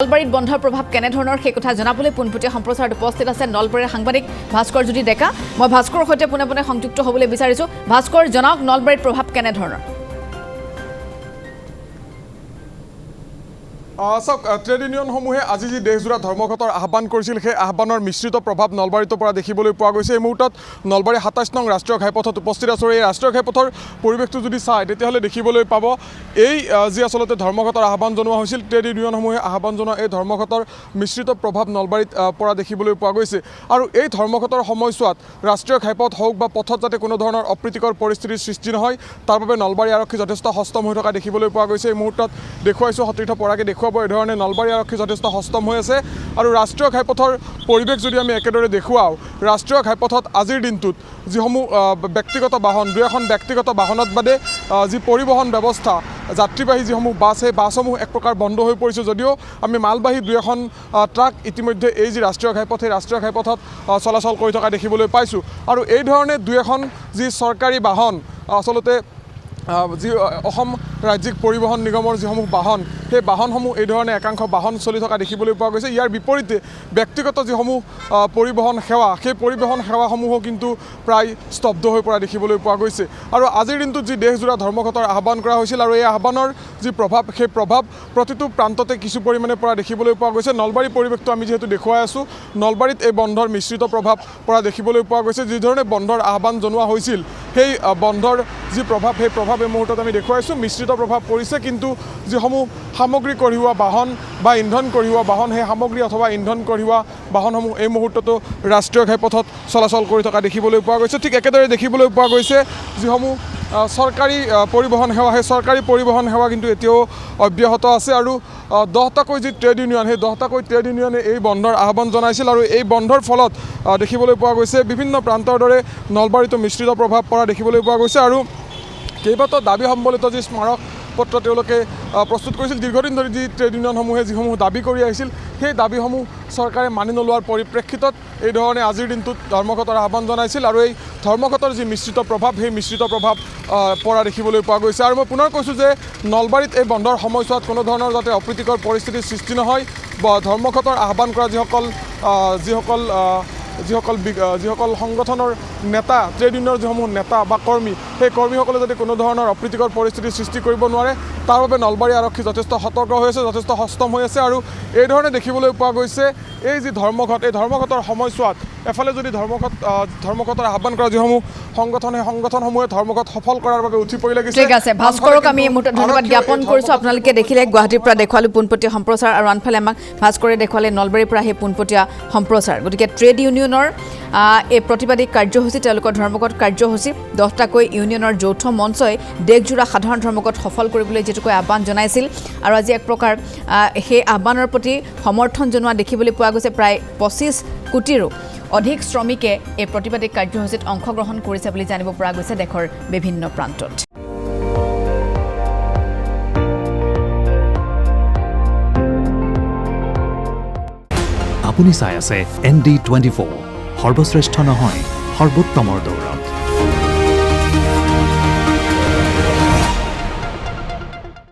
নলবাৰীত বন্ধৰ প্ৰভাৱ কেনেধৰণৰ সেই কথা জনাবলৈ পোনপটীয়া সম্প্ৰচাৰত উপস্থিত আছে নলবাৰীৰ সাংবাদিক ভাস্কৰ জ্যোতি ডেকা। মই ভাস্কৰৰ সৈতে পোনে পোনে সংযুক্ত হ'বলৈ বিচাৰিছো। ভাস্কৰ, জনাওক নলবাৰীত প্ৰভাৱ কেনেধৰণৰ? চাওক, ট্ৰেড ইউনিয়নসমূহে আজি যি দেশজোৰা ধৰ্মঘটৰ আহ্বান কৰিছিল সেই আহ্বানৰ মিশ্ৰিত প্ৰভাৱ নলবাৰীৰ পৰা দেখিবলৈ পোৱা গৈছে। এই মুহূৰ্তত নলবাৰী ২৭ নং ৰাষ্ট্ৰীয় ঘাইপথত উপস্থিত আছোঁ। এই ৰাষ্ট্ৰীয় ঘাইপথৰ পৰিৱেশটো যদি চায় তেতিয়াহ'লে দেখিবলৈ পাব এই যি আচলতে ধৰ্মঘটৰ আহ্বান জনোৱা হৈছিল, ট্ৰেড ইউনিয়নসমূহে আহ্বান জনোৱা এই ধৰ্মঘটৰ মিশ্ৰিত প্ৰভাৱ নলবাৰীত পৰা দেখিবলৈ পোৱা গৈছে। আৰু এই ধৰ্মঘটৰ সময়ছোৱাত ৰাষ্ট্ৰীয় ঘাইপথ হওক বা পথত যাতে কোনো ধৰণৰ অপ্ৰীতিকৰ পৰিস্থিতিৰ সৃষ্টি নহয় তাৰ বাবে নলবাৰী আৰক্ষী যথেষ্ট সষ্টম হৈ থকা দেখিবলৈ পোৱা গৈছে। এই মুহূৰ্তত দেখুৱাইছোঁ, সতীৰ্থ পৰাকে দেখুৱাব এই ধৰণে নলবাৰী আৰক্ষী যথেষ্ট সষ্টম হৈ আছে। আৰু ৰাষ্ট্ৰীয় ঘাইপথৰ পৰিৱেশ যদি আমি একেদৰে দেখুৱাওঁ, ৰাষ্ট্ৰীয় ঘাইপথত আজিৰ দিনটোত যিসমূহ ব্যক্তিগত বাহন, দুই এখন ব্যক্তিগত বাহনত বাদে যি পৰিবহণ ব্যৱস্থা, যাত্ৰীবাহী যিসমূহ বাছ, সেই বাছসমূহ এক প্ৰকাৰ বন্ধ হৈ পৰিছে। যদিও আমি মালবাহী দুই এখন ট্ৰাক ইতিমধ্যে এই যি ৰাষ্ট্ৰীয় ঘাইপথ, সেই ৰাষ্ট্ৰীয় ঘাইপথত চলাচল কৰি থকা দেখিবলৈ পাইছোঁ। আৰু এই ধৰণে দুই এখন যি চৰকাৰী বাহন, আচলতে যি অসম ৰাজ্যিক পৰিবহণ নিগমৰ যিসমূহ বাহন, সেই বাহনসমূহ এই ধৰণে একাংশ বাহন চলি থকা দেখিবলৈ পোৱা গৈছে। ইয়াৰ বিপৰীতে ব্যক্তিগত যিসমূহ পৰিবহণ সেৱা, সেই পৰিবহণ সেৱাসমূহো কিন্তু প্ৰায় স্তব্ধ হৈ পৰা দেখিবলৈ পোৱা গৈছে। আৰু আজিৰ দিনটোত যি দেশজোৰা ধৰ্মঘটৰ আহ্বান কৰা হৈছিল আৰু এই আহ্বানৰ যি প্ৰভাৱ, সেই প্ৰভাৱ প্ৰতিটো প্ৰান্ততে কিছু পৰিমাণে পৰা দেখিবলৈ পোৱা গৈছে। নলবাৰীৰ পৰিৱেশটো আমি যিহেতু দেখুৱাই আছোঁ, নলবাৰীত এই বন্ধৰ মিশ্ৰিত প্ৰভাৱ পৰা দেখিবলৈ পোৱা গৈছে। যিধৰণে বন্ধৰ আহ্বান জনোৱা হৈছিল, সেই বন্ধৰ যি প্ৰভাৱ, সেই প্ৰভাৱ এই মুহূৰ্তত আমি দেখুৱাইছোঁ। মিশ্ৰিত প্ৰভাৱ পৰিছে, কিন্তু যিসমূহ সামগ্ৰী কঢ়িওৱা বাহন বা ইন্ধন কঢ়িওৱা বাহন, সেই সামগ্ৰী অথবা ইন্ধন কঢ়িওৱা বাহনসমূহ এই মুহূৰ্ততো ৰাষ্ট্ৰীয় ঘাইপথত চলাচল কৰি থকা দেখিবলৈ পোৱা গৈছে। ঠিক একেদৰে দেখিবলৈ পোৱা গৈছে যিসমূহ চৰকাৰী পৰিবহণ সেৱা, সেই চৰকাৰী পৰিবহণ সেৱা কিন্তু এতিয়াও অব্যাহত আছে। আৰু 10টাকৈ যি ট্ৰেড ইউনিয়ন, সেই 10টাকৈ ট্ৰেড ইউনিয়নে এই বন্ধৰ আহ্বান জনাইছিল। আৰু এই বন্ধৰ ফলত দেখিবলৈ পোৱা গৈছে বিভিন্ন প্ৰান্তৰ দৰে নলবাৰীতো মিশ্ৰিত প্ৰভাৱ পৰা দেখিবলৈ পোৱা গৈছে। আৰু কেইবাটাও দাবী সম্বলিত যি স্মাৰক পত্ৰ তেওঁলোকে প্ৰস্তুত কৰিছিল। দীৰ্ঘদিন ধৰি যি ট্ৰেড ইউনিয়নসমূহে যিসমূহ দাবী কৰি আহিছিল, সেই দাবীসমূহ চৰকাৰে মানি নোলোৱাৰ পৰিপ্ৰেক্ষিতত এই ধৰণে আজিৰ দিনটোত ধৰ্মঘটৰ আহ্বান জনাইছিল। আৰু এই ধৰ্মঘটৰ যি মিশ্ৰিত প্ৰভাৱ, সেই মিশ্ৰিত প্ৰভাৱ পৰা দেখিবলৈ পোৱা গৈছে। আৰু মই পুনৰ কৈছোঁ যে নলবাৰীত এই বন্ধৰ সময়ছোৱাত কোনো ধৰণৰ যাতে অপ্ৰীতিকৰ পৰিস্থিতিৰ সৃষ্টি নহয়, বা ধৰ্মঘটৰ আহ্বান কৰা যিসকল সংগঠনৰ নেতা, ট্ৰেড ইউনিয়নৰ যিসমূহ নেতা বা কৰ্মী, সেই কৰ্মীসকলে যাতে কোনো ধৰণৰ অপ্ৰীতিকৰ পৰিস্থিতিৰ সৃষ্টি কৰিব নোৱাৰে তাৰ বাবে নলবাৰী আৰক্ষী যথেষ্ট সতৰ্ক হৈ আছে, যথেষ্ট সষ্টম হৈ আছে। আৰু এই ধৰণে দেখিবলৈ পোৱা গৈছে এই যি ধৰ্মঘট, এই ধৰ্মঘটৰ সময়ছোৱাত এফালে যদি ধৰ্মঘটৰ আহ্বান কৰা যিসমূহ সংগঠন, সেই সংগঠনসমূহে ধৰ্মঘট সফল কৰাৰ বাবে উঠি পৰি লাগিছে। ঠিক আছে, ভাস্কৰক আমি এই মুহূৰ্তত ধন্যবাদ জ্ঞাপন কৰিছোঁ। আপোনালোকে দেখিলে গুৱাহাটীৰ পৰা দেখুৱালোঁ পোনপটীয়া সম্প্ৰচাৰ, আৰু আনফালে আমাক ভাস্কৰে দেখুৱালে নলবাৰীৰ পৰা সেই পোনপটীয়া সম্প্ৰচাৰ। গতিকে ট্ৰেড ইউনিয়নৰ এই প্ৰতিবাদী কাৰ্যসূচী, তেওঁলোকৰ ধৰ্মঘট কাৰ্যসূচী, 10টাকৈ ইউনিয়নৰ যৌথ মঞ্চই দেশজোৰা সাধাৰণ ধৰ্মঘট সফল কৰিবলৈ যিটোকৈ আহ্বান জনাইছিল, আৰু আজি এক প্ৰকাৰ সেই আহ্বানৰ প্ৰতি সমৰ্থন জনোৱা দেখিবলৈ পোৱা গৈছে। প্ৰায় 25 কোটিৰো অধিক শ্ৰমিকে এই প্ৰতিবাদী কাৰ্যসূচীত অংশগ্ৰহণ কৰিছে বুলি জানিব পৰা গৈছে দেশৰ বিভিন্ন প্ৰান্তত। আপুনি চাই আছে ND24, সৰ্বশ্ৰেষ্ঠ নহয়, সৰ্বোত্তমৰ দৌৰ।